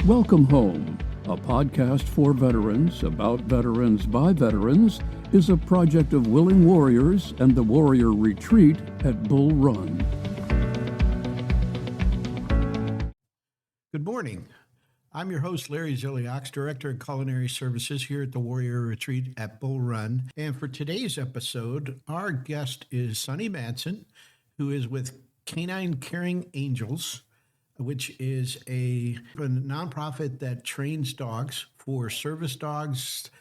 Welcome Home, a podcast for veterans, about veterans by veterans, is a project of Willing Warriors and the Warrior Retreat at Bull Run. Good morning. I'm your host, Larry Ziliox, Director of Culinary Services here at the Warrior Retreat at Bull Run. And for today's episode, our guest is Sonny Madsen, who is with Canine Caring Angels, which is a nonprofit that trains dogs for service dogs,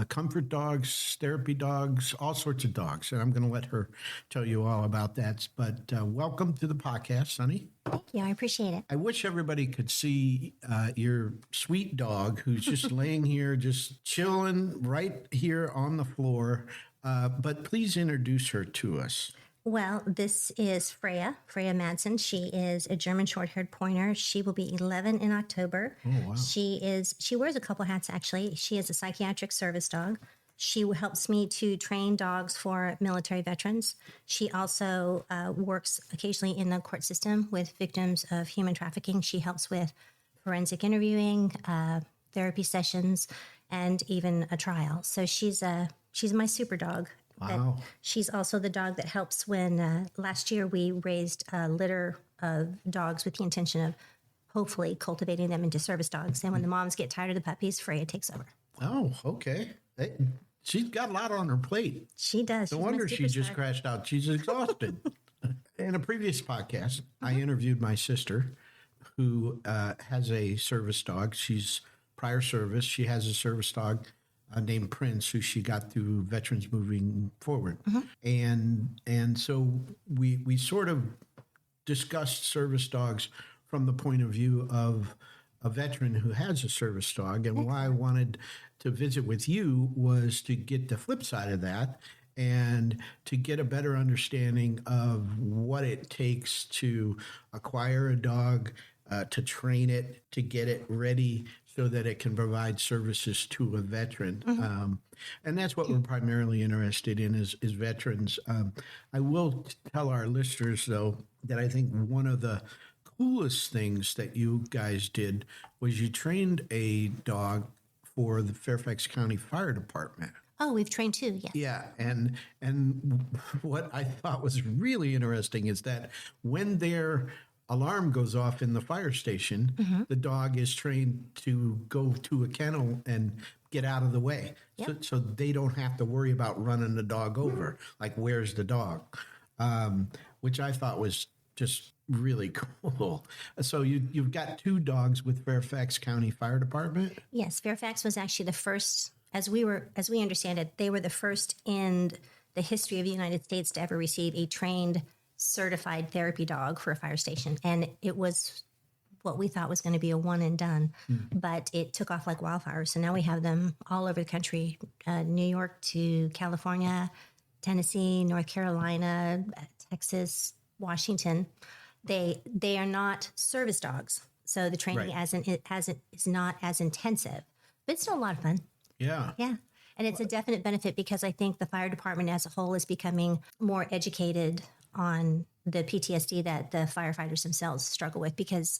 comfort dogs, therapy dogs, all sorts of dogs. And I'm going to let her tell you all about that. But welcome to the podcast, Sonny. Thank you. I appreciate it. I wish everybody could see your sweet dog who's just laying here, just chilling right here on the floor. But please introduce her to us. Well, this is Freya Madsen. She is a German short-haired pointer. She will be 11 in October. Oh, wow. She wears a couple hats, actually. She is a psychiatric service dog. She helps me to train dogs for military veterans. She also works occasionally in the court system with victims of human trafficking. She helps with forensic interviewing, therapy sessions, and even a trial. So she's my super dog. Wow. She's also the dog that helps when last year we raised a litter of dogs with the intention of hopefully cultivating them into service dogs. And when the moms get tired of the puppies, Freya takes over. Oh, okay. She's got a lot on her plate. She does. No wonder she just crashed out. She's exhausted. In a previous podcast, I interviewed my sister who has a service dog. She's prior service. She has a service dog named Prince, who she got through Veterans Moving Forward. And so we sort of discussed service dogs from the point of view of a veteran who has a service dog. And why I wanted to visit with you was to get the flip side of that and to get a better understanding of what it takes to acquire a dog, to train it, to get it ready so that it can provide services to a veteran. And that's what we're primarily interested in is veterans. I will tell our listeners, though, that I think one of the coolest things that you guys did was you trained a dog for the Fairfax County Fire Department. Oh, we've trained two, yes. Yeah, and what I thought was really interesting is that when their alarm goes off in the fire station, the dog is trained to go to a kennel and get out of the way. Yep. So they don't have to worry about running the dog over, like where's the dog, which I thought was just really cool. So you've got two dogs with Fairfax County Fire Department? Yes, Fairfax was actually the first, as we understand it, they were the first in the history of the United States to ever receive a trained certified therapy dog for a fire station. And it was what we thought was going to be a one and done, but it took off like wildfire. So now we have them all over the country, New York to California, Tennessee, North Carolina, Texas, Washington. They are not service dogs. So the training is not as intensive, but it's still a lot of fun. Yeah. Yeah. And it's a definite benefit because I think the fire department as a whole is becoming more educated on the PTSD that the firefighters themselves struggle with, because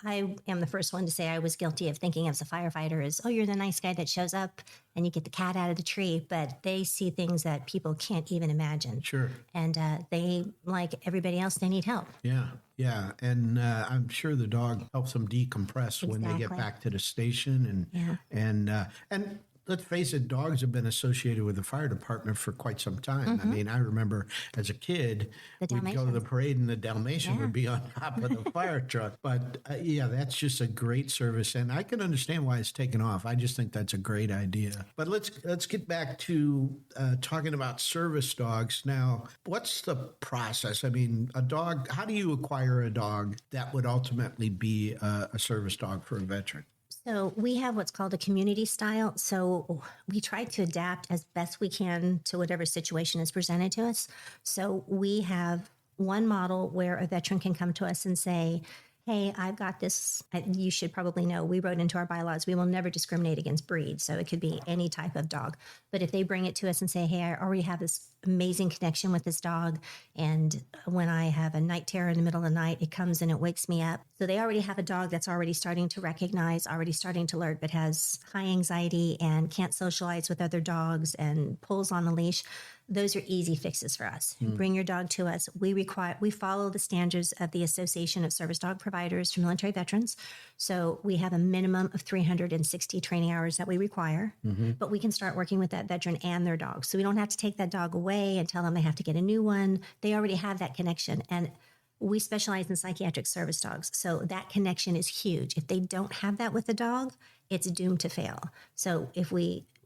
I am the first one to say I was guilty of thinking as a firefighter as, oh, you're the nice guy that shows up and you get the cat out of the tree, but they see things that people can't even imagine. Sure. And they, like everybody else, they need help. Yeah. Yeah. And I'm sure the dog helps them decompress when they get back to the station. And let's face it, dogs have been associated with the fire department for quite some time. I mean, I remember as a kid, we'd go to the parade and the Dalmatian would be on top of the fire truck. But that's just a great service. And I can understand why it's taken off. I just think that's a great idea. But let's get back to talking about service dogs. Now, what's the process? I mean, a dog, how do you acquire a dog that would ultimately be a service dog for a veteran? So we have what's called a community style. So we try to adapt as best we can to whatever situation is presented to us. So we have one model where a veteran can come to us and say, hey, I've got this. You should probably know we wrote into our bylaws, we will never discriminate against breed. So it could be any type of dog. But if they bring it to us and say, hey, I already have this amazing connection with this dog. And when I have a night terror in the middle of the night, it comes and it wakes me up. So they already have a dog that's already starting to recognize, already starting to alert, but has high anxiety and can't socialize with other dogs and pulls on the leash. Those are easy fixes for us. Bring your dog to us. We follow the standards of the Association of Service Dog Providers for Military Veterans. So we have a minimum of 360 training hours that we require, but we can start working with that veteran and their dog. So we don't have to take that dog away and tell them they have to get a new one. They already have that connection. And we specialize in psychiatric service dogs. So that connection is huge. If they don't have that with the dog, it's doomed to fail. So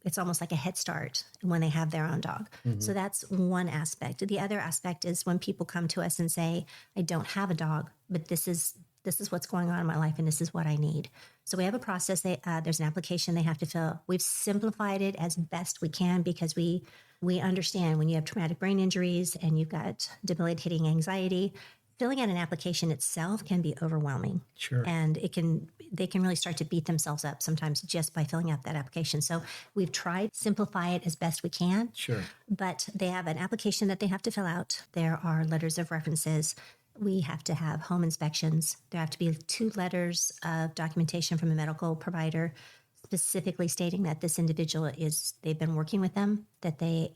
it's almost like a head start when they have their own dog. So that's one aspect. The other aspect is when people come to us and say, I don't have a dog, but this is what's going on in my life and this is what I need. So we have a process. There's an application they have to fill. We've simplified it as best we can because we understand when you have traumatic brain injuries and you've got debilitating anxiety, filling out an application itself can be overwhelming. Sure. And they can really start to beat themselves up sometimes just by filling out that application. So we've tried to simplify it as best we can. Sure. But they have an application that they have to fill out. There are letters of references. We have to have home inspections. There have to be 2 letters of documentation from a medical provider specifically stating that this individual they've been working with them, that they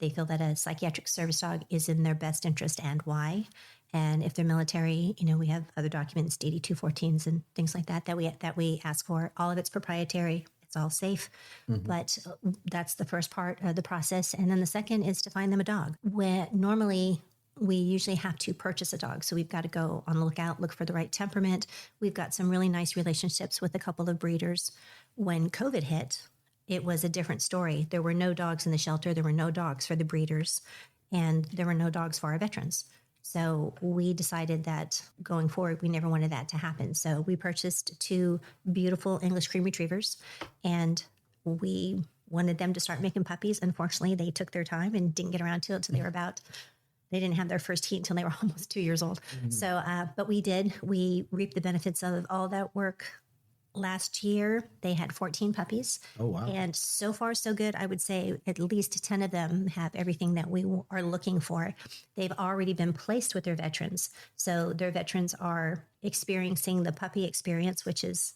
feel that a psychiatric service dog is in their best interest and why. And if they're military, we have other documents, DD-214s and things like that we ask for. All of it's proprietary. It's all safe. But that's the first part of the process. And then the second is to find them a dog. Where normally we usually have to purchase a dog. So we've got to go on the lookout, look for the right temperament. We've got some really nice relationships with a couple of breeders. When COVID hit, it was a different story. There were no dogs in the shelter. There were no dogs for the breeders. And there were no dogs for our veterans. So we decided that going forward, we never wanted that to happen. So we purchased 2 beautiful English cream retrievers, and we wanted them to start making puppies. Unfortunately, they took their time and didn't get around to it until they didn't have their first heat until they were almost 2 years old. So, but we did. We reaped the benefits of all that work. Last year, they had 14 puppies. Oh, wow. And so far, so good. I would say at least 10 of them have everything that we are looking for. They've already been placed with their veterans. So their veterans are experiencing the puppy experience, which is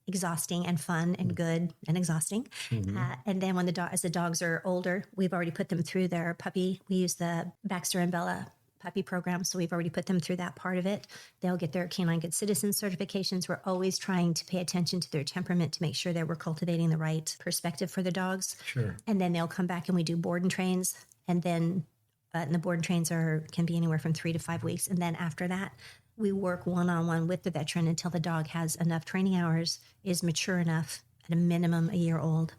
exhausting and fun and good and exhausting. And then as the dogs are older, we've already put them through their puppy. We use the Baxter and Bella puppy program. So we've already put them through that part of it. They'll get their canine good citizen certifications. We're always trying to pay attention to their temperament to make sure that we're cultivating the right perspective for the dogs. Sure. And then they'll come back and we do board and trains. And then and the board and trains can be anywhere from 3 to 5 weeks. And then after that, we work one-on-one with the veteran until the dog has enough training hours, is mature enough, at a minimum a year old,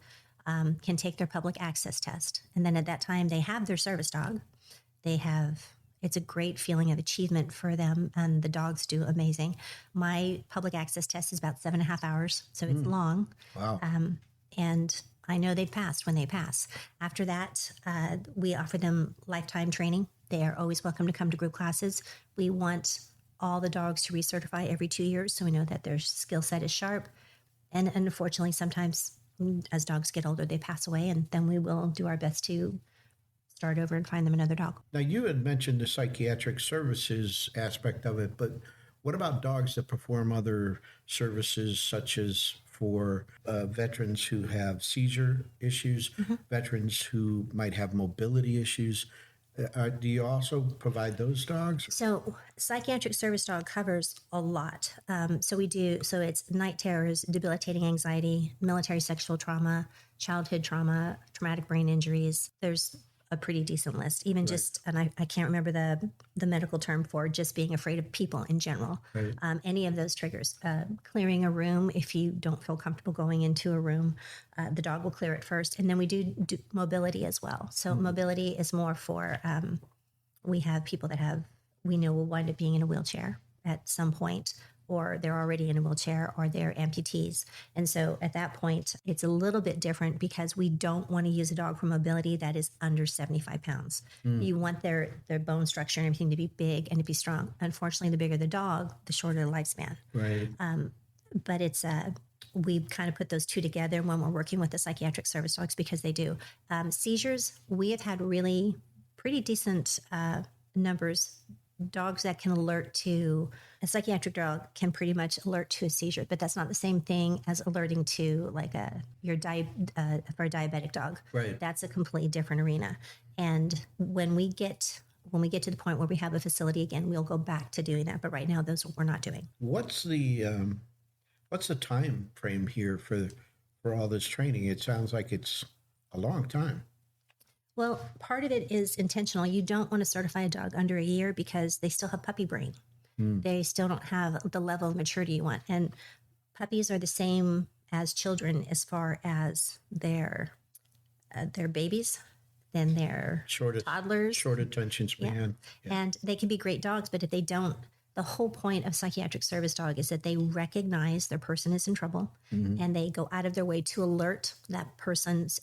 can take their public access test. And then at that time, they have their service dog. It's a great feeling of achievement for them, and the dogs do amazing. My public access test is about 7.5 hours, so it's long. Wow. And I know they've passed when they pass. After that, we offer them lifetime training. They are always welcome to come to group classes. We want all the dogs to recertify every 2 years, so we know that their skill set is sharp. And unfortunately, sometimes as dogs get older, they pass away, and then we will do our best to start over and find them another dog. Now, you had mentioned the psychiatric services aspect of it, but what about dogs that perform other services, such as for veterans who have seizure issues, veterans who might have mobility issues? Do you also provide those dogs? So psychiatric service dog covers a lot. So it's night terrors, debilitating anxiety, military sexual trauma, childhood trauma, traumatic brain injuries. There's a pretty decent list, even right. And I can't remember the medical term for just being afraid of people in general. Right. Any of those triggers, clearing a room. If you don't feel comfortable going into a room, the dog will clear it first. And then we do mobility as well. So mobility is more for, we have people that we know will wind up being in a wheelchair at some point, or they're already in a wheelchair, or they're amputees. And so at that point, it's a little bit different because we don't want to use a dog for mobility that is under 75 pounds. You want their bone structure and everything to be big and to be strong. Unfortunately, the bigger the dog, the shorter the lifespan. Right. But it's we kind of put those two together when we're working with the psychiatric service dogs, because they do. Seizures, we have had really pretty decent numbers. Dogs that can alert to a psychiatric dog can pretty much alert to a seizure, but that's not the same thing as alerting to like for a diabetic dog. Right. That's a completely different arena. And when we get to the point where we have a facility again, we'll go back to doing that. But right now, those we're not doing. What's the time frame here for all this training? It sounds like it's a long time. Well, part of it is intentional. You don't want to certify a dog under a year because they still have puppy brain. They still don't have the level of maturity you want. And puppies are the same as children as far as their babies, then their toddlers. Short attention span. Yeah. And they can be great dogs, but if they don't, the whole point of psychiatric service dog is that they recognize their person is in trouble, and they go out of their way to alert that person's,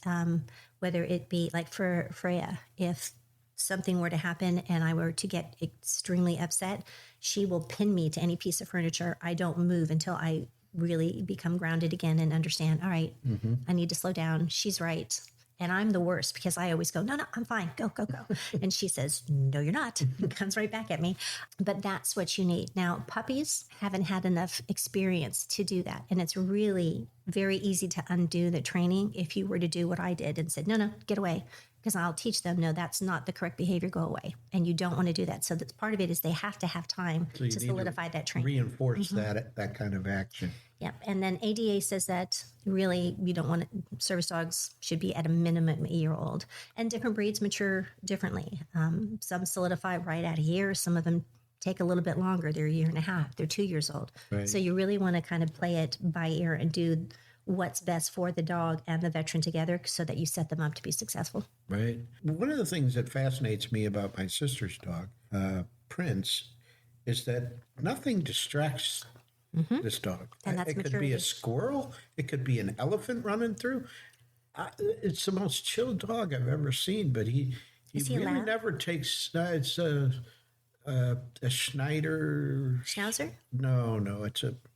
whether it be like for Freya, if something were to happen and I were to get extremely upset, she will pin me to any piece of furniture. I don't move until I really become grounded again and understand, all right, I need to slow down. She's right. And I'm the worst because I always go, no, I'm fine. Go, go, go. And she says, no, you're not. And comes right back at me. But that's what you need. Now, puppies haven't had enough experience to do that. And it's really very easy to undo the training if you were to do what I did and said, no, get away. Because I'll teach them, no, that's not the correct behavior, go away. And you don't want to do that. So that's part of it is they have to have time to solidify that training. Reinforce that kind of action. Yep. And then ADA says that really you don't want service dogs should be at a minimum a year old. And different breeds mature differently. Some solidify right at a year. Some of them take a little bit longer. They're a year and a half. They're 2 years old. Right. So you really want to kind of play it by ear and do what's best for the dog and the veteran together so that you set them up to be successful. Right. One of the things that fascinates me about my sister's dog, Prince, is that nothing distracts this dog. And that's it could be maturity. a squirrel. It could be an elephant running through. It's the most chill dog I've ever seen, but he really loud? never takes. It's a Schneider. Schnauzer? No,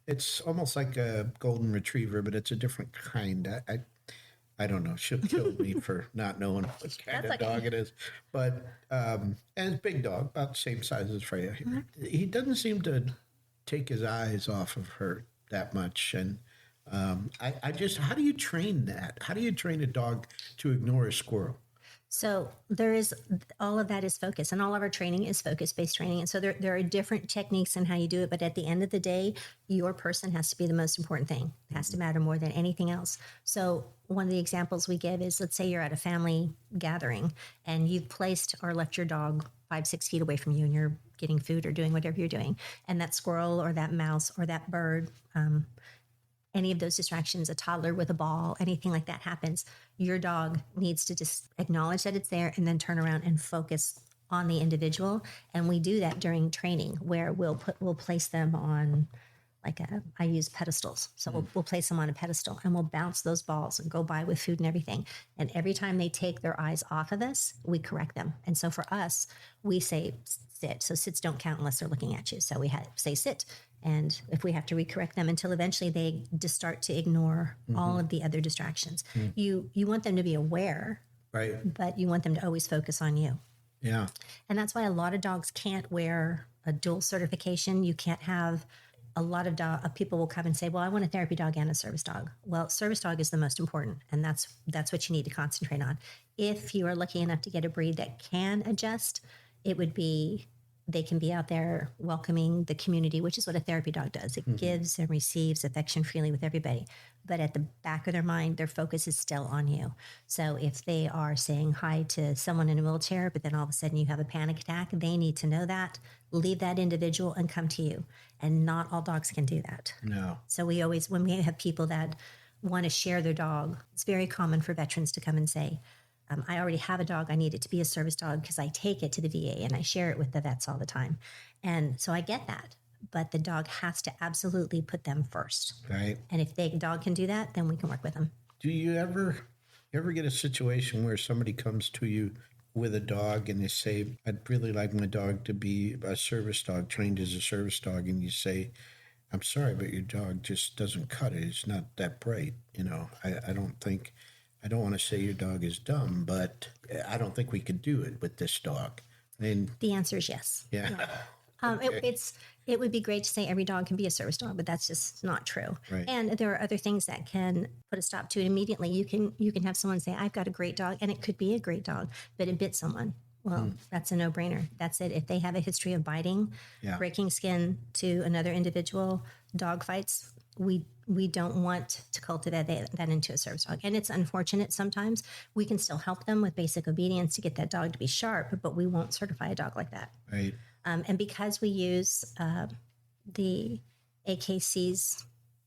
it's almost like a golden retriever, but it's a different kind. I don't know. She'll kill me for not knowing what kind of dog it is. But and it's a big dog, about the same size as Freya. He doesn't seem to take his eyes off of her that much. And I just, how do you train that? How do you train a dog to ignore a squirrel? So there is, all of that is focus, and all of our training is focus-based training. And so there are different techniques in how you do it. But at the end of the day, your person has to be the most important thing. It has to matter more than anything else. So one of the examples we give is, let's say you're at a family gathering and you've placed or left your dog 5-6 feet away from you and you're getting food or doing whatever you're doing. And that squirrel or that mouse or that bird, any of those distractions, a toddler with a ball, anything like that happens, your dog needs to just acknowledge that it's there and then turn around and focus on the individual. And we do that during training where we'll place them on, I use pedestals. So we'll place them on a pedestal and we'll bounce those balls and go by with food and everything. And every time they take their eyes off of us, we correct them. And so for us, we say sit. So sits don't count unless they're looking at you. So we say sit. And if we have to recorrect them until eventually they just start to ignore all of the other distractions. You want them to be aware, Right. but you want them to always focus on you. Yeah. And that's why a lot of dogs can't wear a dual certification. You can't have a lot of people will come and say, well, I want a therapy dog and a service dog. Well, service dog is the most important. And that's what you need to concentrate on. If you are lucky enough to get a breed that can adjust, it would be, they can be out there welcoming the community, which is what a therapy dog does. It gives and receives affection freely with everybody. But at the back of their mind, their focus is still on you. So if they are saying hi to someone in a wheelchair, but then all of a sudden you have a panic attack, they need to know that, leave that individual and come to you. And not all dogs can do that. No. So we always, when we have people that want to share their dog, it's very common for veterans to come and say, I already have a dog. I need it to be a service dog because I take it to the VA and I share it with the vets all the time. And so I get that. but the dog has to absolutely put them first. Right. And if the dog can do that, then we can work with them. Do you ever get a situation where somebody comes to you with a dog and they say, I'd really like my dog to be a service dog, trained as a service dog, and you say, I'm sorry, but your dog just doesn't cut it. It's not that bright. I don't want to say your dog is dumb, but I don't think we could do it with this dog. And The answer is yes. yeah. Okay. It would be great to say every dog can be a service dog, but that's just not true. Right. And there are other things that can put a stop to it immediately. You can have someone say, I've got a great dog, and it could be a great dog, but it bit someone. Well, that's a no-brainer. That's it. If they have a history of biting, breaking skin to another individual, dog fights, we don't want to cultivate that into a service dog. And it's unfortunate sometimes. We can still help them with basic obedience to get that dog to be sharp, but we won't certify a dog like that. Right. And because we use the AKC's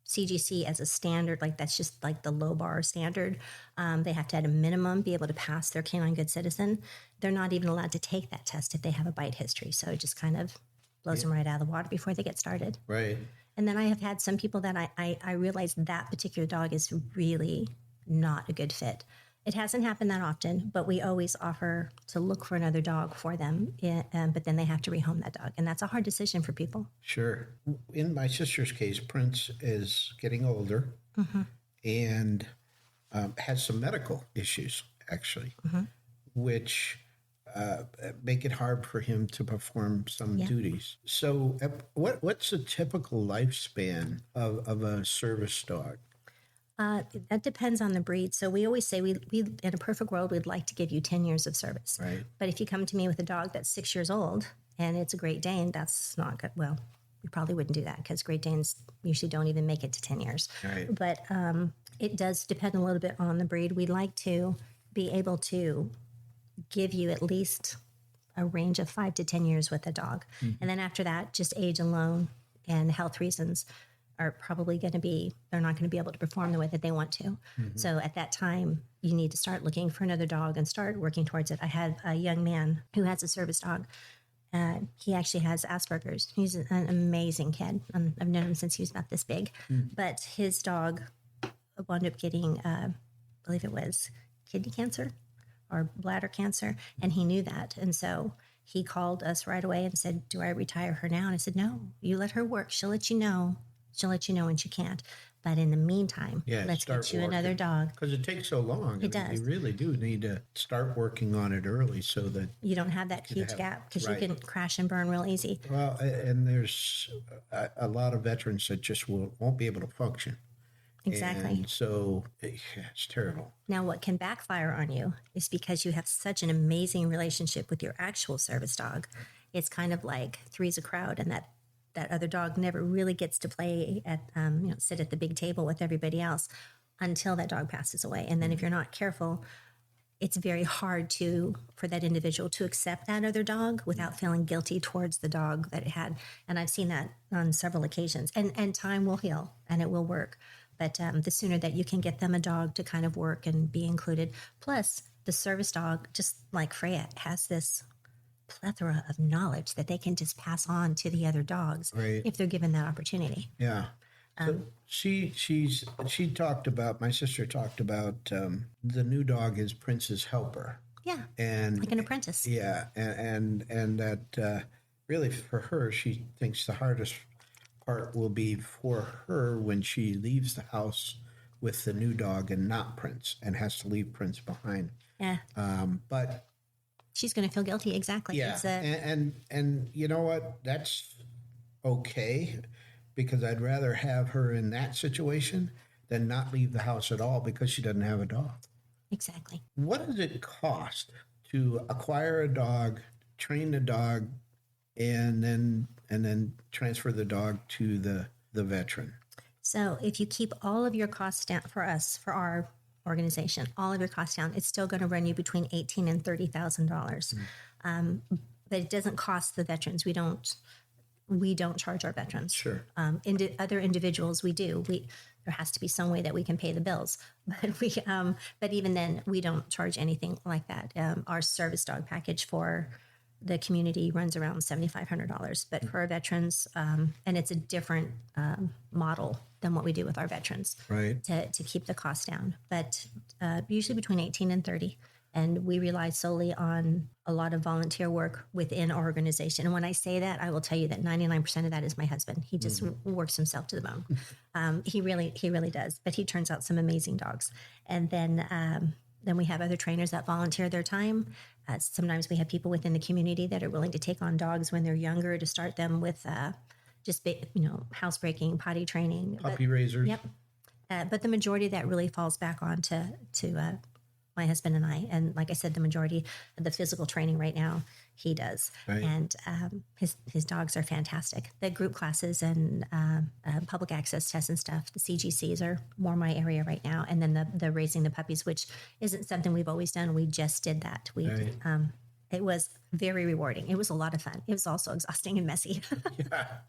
CGC as a standard, like that's just like the low bar standard, they have to at a minimum be able to pass their canine good citizen. They're not even allowed to take that test if they have a bite history. So it just kind of blows them right out of the water before they get started. Right. And then I have had some people that I realize that particular dog is really not a good fit. It hasn't happened that often, but we always offer to look for another dog for them. But then they have to rehome that dog. And that's a hard decision for people. Sure. In my sister's case, Prince is getting older and has some medical issues, actually, which make it hard for him to perform some duties. So what's a typical lifespan of a service dog? That depends on the breed. So we always say we in a perfect world, we'd like to give you 10 years of service. Right. But if you come to me with a dog that's 6 years old and it's a Great Dane, that's not good. Well, we probably wouldn't do that because Great Danes usually don't even make it to 10 years. Right. But it does depend a little bit on the breed. We'd like to be able to give you at least a range of 5 to 10 years with a dog. And then after that, just age alone and health reasons are probably going to be, they're not going to be able to perform the way that they want to. So at that time, you need to start looking for another dog and start working towards it. I had a young man who has a service dog. He actually has Asperger's. He's an amazing kid. I've known him since he was about this big. But his dog wound up getting, I believe it was kidney cancer or bladder cancer, and he knew that. And so he called us right away and said, do I retire her now? And I said, no, you let her work. She'll let you know. She'll let you know when she can't. But in the meantime, let's get you another dog. Because it takes so long. It does. You really do need to start working on it early so that you don't have that huge gap because you can crash and burn real easy. Well, and there's a lot of veterans that just won't be able to function. Exactly. And so it's terrible. Now, what can backfire on you is because you have such an amazing relationship with your actual service dog. It's kind of like three's a crowd, and that other dog never really gets to play at, sit at the big table with everybody else until that dog passes away. And then if you're not careful, it's very hard for that individual to accept that other dog without feeling guilty towards the dog that it had. And I've seen that on several occasions. And time will heal and it will work. But the sooner that you can get them a dog to kind of work and be included. Plus, the service dog, just like Freya, has this plethora of knowledge that they can just pass on to the other dogs if they're given that opportunity. Yeah. So she talked about, my sister talked about the new dog is Prince's helper. Yeah. And like an apprentice. Yeah. And that really for her, she thinks the hardest part will be for her when she leaves the house with the new dog and not Prince and has to leave Prince behind. Yeah. But she's going to feel guilty. Exactly. Yeah. And you know what? That's okay because I'd rather have her in that situation than not leave the house at all because she doesn't have a dog. Exactly. What does it cost to acquire a dog, train the dog, and then transfer the dog to the veteran? So if you keep all of your costs down for our organization, all of your costs down, it's still going to run you between $18,000 and $30,000. But it doesn't cost the veterans. We don't charge our veterans. Sure. Other individuals, we do. There has to be some way that we can pay the bills. But even then, we don't charge anything like that. Our service dog package for the community runs around $7,500. But for our veterans, and it's a different model than what we do with our veterans, Right. to keep the cost down. But usually between 18 and 30. And we rely solely on a lot of volunteer work within our organization. And when I say that, I will tell you that 99% of that is my husband. He just works himself to the bone. He really does. But he turns out some amazing dogs. And then we have other trainers that volunteer their time. Sometimes we have people within the community that are willing to take on dogs when they're younger to start them with housebreaking, potty training, Puppy raisers. Yep. But the majority of that really falls back on to my husband and I. And like I said, the majority of the physical training right now, he does. Right. And his dogs are fantastic. The group classes and public access tests and stuff, the CGCs are more my area right now. And then the raising the puppies, which isn't something we've always done. We just did that. It was very rewarding. It was a lot of fun. It was also exhausting and messy.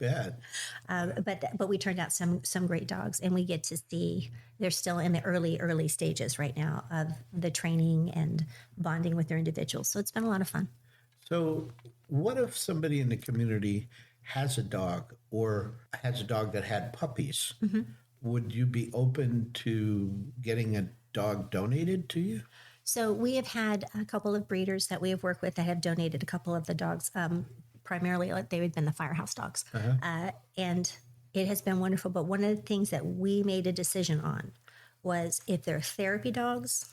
Yeah, But we turned out some great dogs, and we get to see they're still in the early stages right now of the training and bonding with their individuals. So it's been a lot of fun. So what if somebody in the community has a dog or has a dog that had puppies? Mm-hmm. Would you be open to getting a dog donated to you? So we have had a couple of breeders that we have worked with that have donated a couple of the dogs. Primarily, they would been the firehouse dogs, and it has been wonderful. But one of the things that we made a decision on was if they're therapy dogs,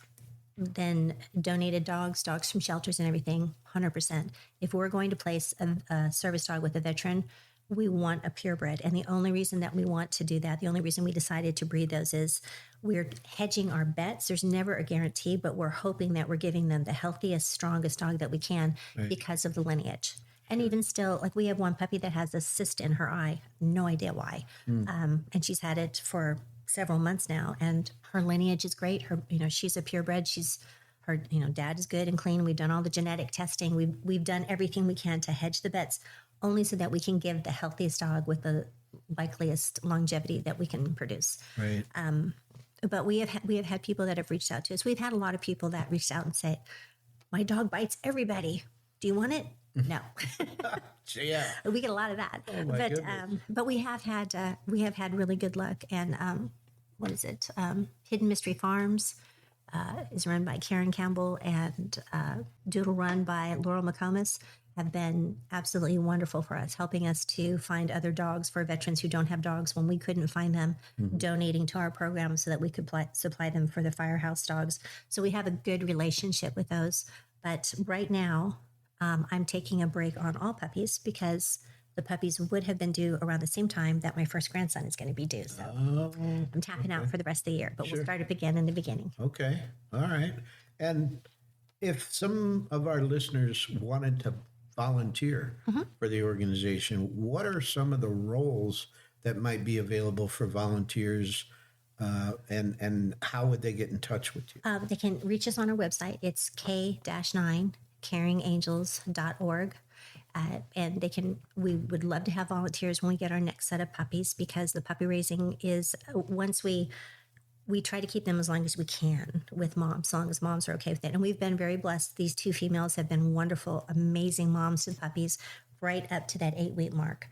then donated dogs from shelters and everything, 100%. If we're going to place a service dog with a veteran, we want a purebred. And the only reason that we want to do that, the only reason we decided to breed those is we're hedging our bets. There's never a guarantee, but we're hoping that we're giving them the healthiest, strongest dog that we can because of the lineage. And even still, like we have one puppy that has a cyst in her eye, no idea why. And she's had it for several months now, and her lineage is great. She's a purebred. Her dad is good and clean. We've done all the genetic testing. We've done everything we can to hedge the bets, only so that we can give the healthiest dog with the likeliest longevity that we can produce. Right. But we have had people that have reached out to us. We've had a lot of people that reached out and say, "My dog bites everybody. Do you want it?" No. Yeah. We get a lot of that. Oh my goodness. But we have had really good luck. And what is it? Hidden Mystery Farms is run by Karen Campbell, and Doodle Run by Laurel McComas have been absolutely wonderful for us, helping us to find other dogs for veterans who don't have dogs when we couldn't find them, donating to our program so that we could supply them for the firehouse dogs. So we have a good relationship with those. But right now, I'm taking a break on all puppies because the puppies would have been due around the same time that my first grandson is going to be due. So I'm tapping out for the rest of the year, but we'll start up again in the beginning. Okay. All right. And if some of our listeners wanted to volunteer for the organization, what are some of the roles that might be available for volunteers, and how would they get in touch with you? They can reach us on our website. It's K-9 caringangels.org. And we would love to have volunteers when we get our next set of puppies, because the puppy raising is, once we try to keep them as long as we can with moms, as long as moms are okay with it. And we've been very blessed. These two females have been wonderful, amazing moms to the puppies right up to that 8-week mark,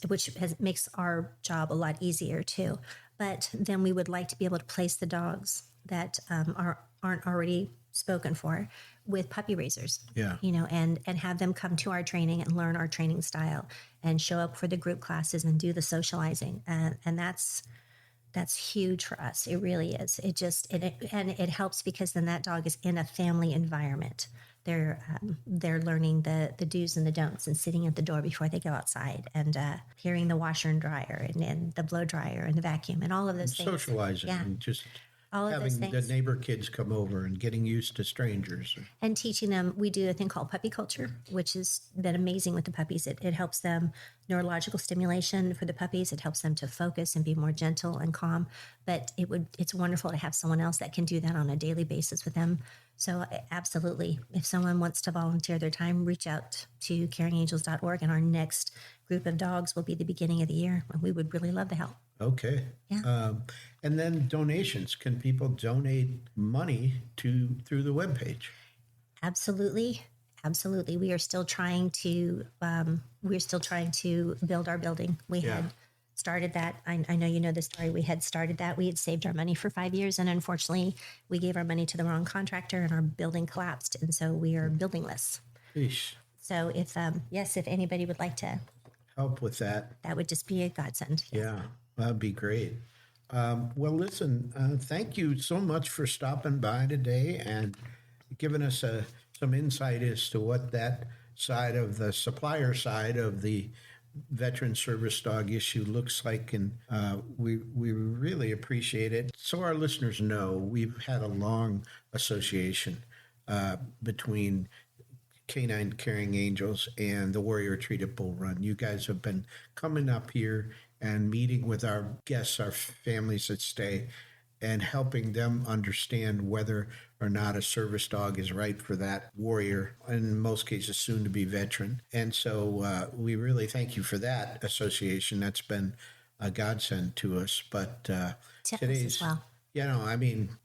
which makes our job a lot easier too. But then we would like to be able to place the dogs that aren't already spoken for with puppy raisers, and have them come to our training and learn our training style and show up for the group classes and do the socializing. And that's huge for us. It really is. It helps because then that dog is in a family environment. They're learning the do's and the don'ts, and sitting at the door before they go outside, and hearing the washer and dryer and the blow dryer and the vacuum and all of those things. Socializing and just all of having those the things. neighbor kids come over and getting used to strangers. And teaching them, we do a thing called puppy culture, which has been amazing with the puppies. It helps them, neurological stimulation for the puppies. It helps them to focus and be more gentle and calm. But it's wonderful to have someone else that can do that on a daily basis with them. So absolutely, if someone wants to volunteer their time, reach out to caringangels.org, and our next group of dogs will be the beginning of the year. And we would really love the help. Okay. Yeah. And then donations. Can people donate money through the webpage? Absolutely. Absolutely. We are still trying to build our building. We had started that. I know you know the story. We had started that. We had saved our money for 5 years, and unfortunately, we gave our money to the wrong contractor, and our building collapsed, and so we are buildingless. Sheesh. So if anybody would like to Help with that. that would just be a godsend. Yes. Yeah, that'd be great. Well, listen, thank you so much for stopping by today and giving us some insight as to what that side of the supplier side of the veteran service dog issue looks like. And we really appreciate it. So our listeners know we've had a long association between Canine Caring Angels and the Warrior Retreat at Bull Run. You guys have been coming up here and meeting with our guests, our families that stay, and helping them understand whether or not a service dog is right for that warrior, in most cases soon to be veteran. And so we really thank you for that association. That's been a godsend to us. But today's, as well.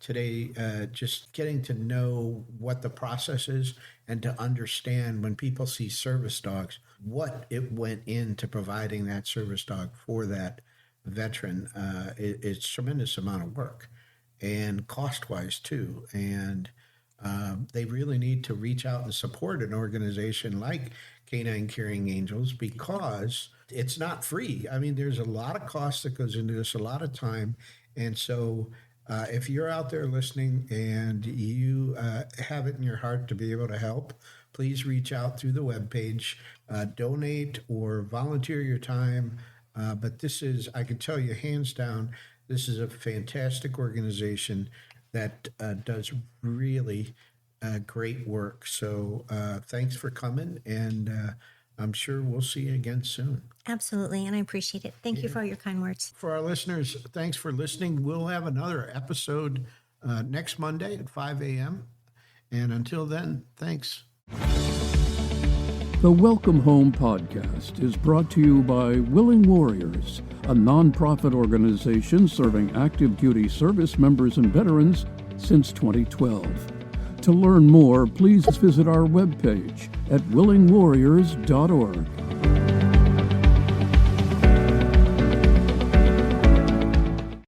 Today, just getting to know what the process is and to understand when people see service dogs, what it went into providing that service dog for that veteran. It's a tremendous amount of work and cost-wise too. And they really need to reach out and support an organization like Canine Caring Angels because it's not free. I mean, there's a lot of cost that goes into this, a lot of time. And so if you're out there listening and you have it in your heart to be able to help, please reach out through the webpage, donate or volunteer your time. But this is, I can tell you hands down, this is a fantastic organization that does really great work. So thanks for coming, and I'm sure we'll see you again soon. Absolutely, and I appreciate it. Thank you for all your kind words. For our listeners, thanks for listening. We'll have another episode next Monday at 5 a.m. And until then, thanks. The Welcome Home podcast is brought to you by Willing Warriors, a nonprofit organization serving active duty service members and veterans since 2012. To learn more, please visit our webpage at willingwarriors.org.